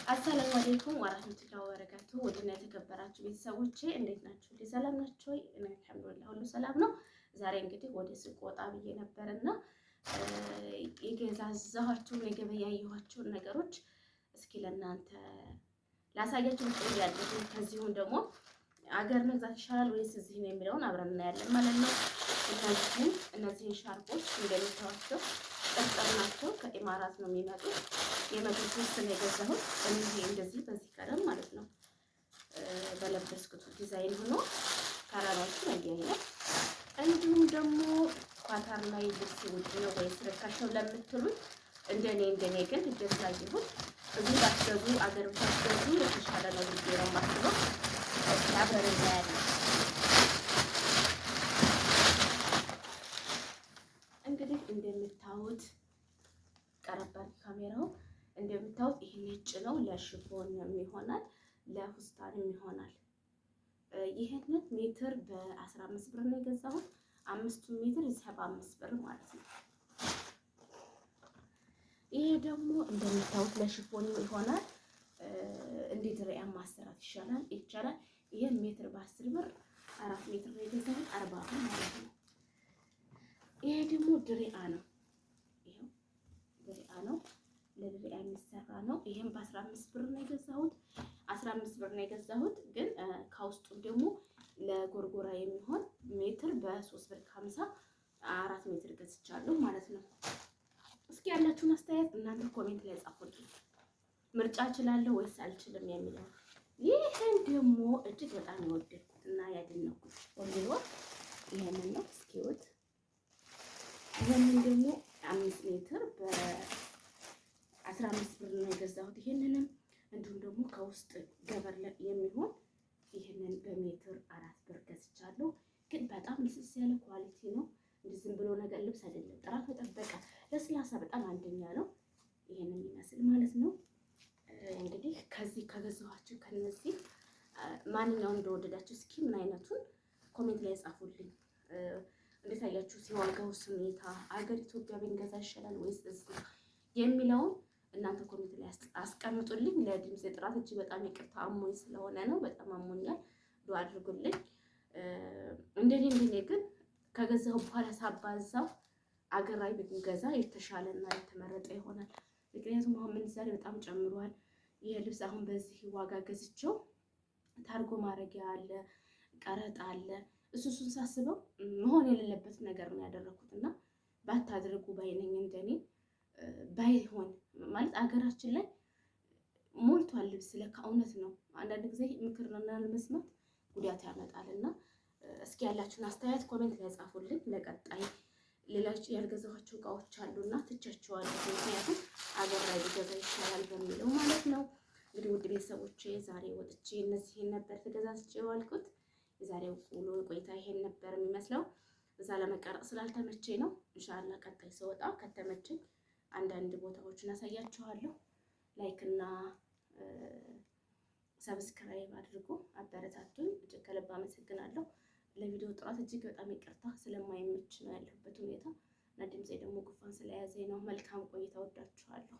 አሰላሙ አለይኩም ወራህመቱላሂ ወበረካቱ። ወድና የተከበራችሁ ቤተሰቦቼ እንዴት ናችሁ? ሰላም ናችሁ ወይ? እኔ አልሐምዱሊላህ ሁሉ ሰላም ነው። ዛሬ እንግዲህ ወደ ሱቅ ወጣ ብዬ ነበርና የገዛዛኋቸውን የገበያየኋቸውን ነገሮች እስኪ ለእናንተ ላሳያችሁ ብያለሁ። ከዚሁም ደግሞ አገር መግዛት ይሻላል ወይስ እዚህ ነው የሚለውን አብረን እናያለን ማለት ነው። እነዚህን ሻርፖች እንደምታዩቸው ጥርጥር ናቸው። ከኢማራት ነው የሚመጡት። የመግዛት ውስጥ ነው የገዛሁት። እነዚህ እንደዚህ በዚህ ቀለም ማለት ነው በለበስኩት ዲዛይን ሆኖ ካራባቱ ያያያል። እንዲሁም ደግሞ ኳታር ላይ ልብስ ውድ ነው ወይስ ርካሽ ነው ለምትሉት እንደኔ ግን እጀት ላይ ይሁን እዚህ ባትገዙ አገር ባትገዙ የተሻለ ነው ብዬ ነው የማስበው። አብረን እናያለን። እንግዲህ እንደምታዩት ቀረባል ካሜራው እንደምታዩት ይሄ ነጭ ነው። ለሽፎን ይሆናል፣ ለፉስታንም ይሆናል። ይሄንን ሜትር በ15 ብር ነው የገዛሁት። 5 ሜትር 75 ብር ማለት ነው። ይሄ ደግሞ እንደምታዩት ለሽፎን ይሆናል። እንዴት ሪያ ማሰራት ይቻላል። ይሄን ሜትር በ10 ብር 4 ሜትር ነው የገዛሁት 40 ብር ማለት ነው። ይሄ ደግሞ ድሪአ ነው። ይሄው ድሪአ ነው። ለድሪአ የሚሰራ ነው። ይሄን በ15 ብር ነው የገዛሁት። 15 ብር ነው የገዛሁት። ግን ከውስጡ ደግሞ ለጎርጎራ የሚሆን ሜትር በ3 ብር 50 4 ሜትር ገዝቻለሁ ማለት ነው። እስኪ ያላችሁን አስተያየት እናንተ ኮሜንት ላይ ጻፉልኝ። ምርጫ እችላለሁ ወይስ አልችልም የሚለው። ይሄን ደግሞ እጅግ በጣም የወደድኩት እና ያደነኩት ወንድሮ ይሄንን ነው። እስኪውት ይሄንን ደግሞ 5 ሜትር በ15 ብር ነው የገዛሁት። ይሄንንም እንዲሁም ደግሞ ከውስጥ ገበር የሚሆን ይሄንን በሜትር 4 ብር ገዝቻለሁ። ግን በጣም ልስስ ያለ ኳሊቲ ነው። እንዲህ ዝም ብሎ ነገር ልብስ አይደለም። ጥራት ተጠበቀ ለስላሳ በጣም አንደኛ ነው። ይሄንን ይመስል ማለት ነው። እንግዲህ ከዚህ ከገዛኋችሁ ከነዚህ ማንኛውን እንደወደዳችሁ እስኪ ምን አይነቱን ኮሜንት ላይ ጻፉልኝ። እንዴት አያችሁ? ሲዋጋው ስሜታ አገር ኢትዮጵያ ብንገዛ ይሻላል ወይስ እዚህ የሚለውን እናንተ ኮሜንት ላይ አስቀምጡልኝ። ለድምጽ ጥራት እጅግ በጣም ይቅርታ አሞኝ ስለሆነ ነው። በጣም አሞኛል። ዱአ አድርጉልኝ። እንደኔ ግን ከገዛው በኋላ ሳባዛው አገራዊ ብንገዛ የተሻለና የተመረጠ ይሆናል። ምክንያቱም አሁን ምንዛሬ በጣም ጨምሯል። ይሄ ልብስ አሁን በዚህ ዋጋ ገዝቼው ታርጎ ማድረጊያ አለ፣ ቀረጥ አለ። እሱን ሳስበው መሆን የሌለበት ነገር ነው ያደረኩት እና ባታድርጉ ባይነኝ። እንደኔ ባይሆን ማለት አገራችን ላይ ሞልቷል ልብስ። ለካ እውነት ነው። አንዳንድ ጊዜ ምክርና መስማት ጉዳት ያመጣልና እስኪ ያላችሁን አስተያየት ኮሜንት ላይ ጻፉልኝ። ለቀጣይ ሌሎች ያልገዛኋቸው እቃዎች አሉና ትቻቸዋለሁ። ምክንያቱም አገር ላይ ሊገዛ ይሻላል በሚለው ማለት ነው። እንግዲህ ውድ ቤተሰቦቼ ዛሬ ወጥቼ እነዚህን ነበር ተገዛዝቼ ዋልኩት። የዛሬው ውሎ ቆይታ ይሄን ነበር የሚመስለው። እዛ ለመቀረጽ ስላልተመቸኝ ነው። ኢንሻአላህ ቀጣይ ስወጣ ከተመቸኝ አንዳንድ ቦታዎችን አሳያችኋለሁ። ላይክ እና ሰብስክራይብ አድርጉ፣ አበረታቱኝ። እጅግ ከልብ አመሰግናለሁ። ለቪዲዮ ጥራት እጅግ በጣም ይቅርታ ስለማይመች ነው ያለሁበት ሁኔታ እና ድምጼ ደግሞ ጉፋን ስለያዘኝ ነው። መልካም ቆይታ፣ ወዳችኋለሁ።